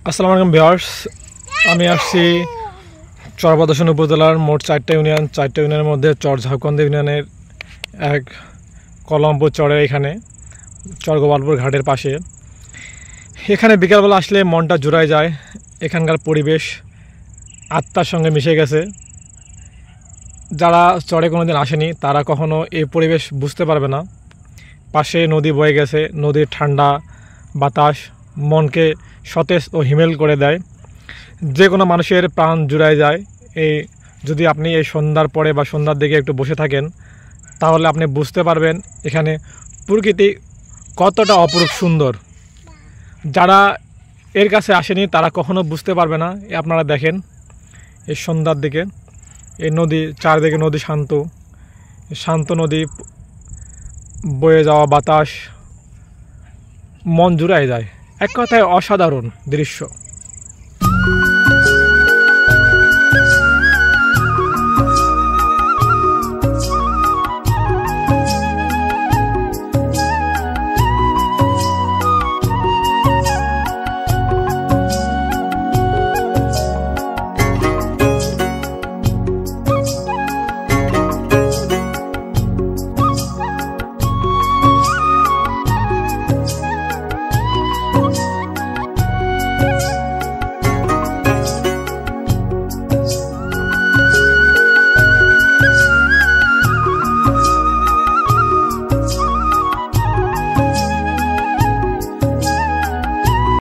আসসালামু আলাইকুম ভিউয়ার্স, আমি আসছি চরবদর্শন উপজেলার মোট 4টা ইউনিয়নের মধ্যে চর ঝাউকান্দি ইউনিয়নের এক কলমপুর চরের এখানে চরগোপালপুর ঘাটের পাশে। এখানে বিকালবেলা আসলে মনটা জুড়ায় যায়। এখানকার পরিবেশ আত্মার সঙ্গে মিশে গেছে। যারা চরে কোনোদিন আসেনি তারা কখনো এই পরিবেশ বুঝতে পারবে না। পাশে নদী বয়ে গেছে, নদীর ঠান্ডা বাতাস মনকে সতেজ ও হিমেল করে দেয়। যে কোনো মানুষের প্রাণ জুড়ায় যায়। যদি আপনি এই সন্ধ্যার পরে বা সন্ধ্যার দিকে একটু বসে থাকেন তাহলে আপনি বুঝতে পারবেন এখানে প্রকৃতি কতটা অপরূপ সুন্দর। যারা এর কাছে আসেনি তারা কখনো বুঝতে পারবে না। আপনারা দেখেন এই সন্ধ্যার দিকে এই নদী, চারদিকে নদী শান্ত নদী, বয়ে যাওয়া বাতাস মন জুড়ায় যায়। এক কথায় অসাধারণ দৃশ্য।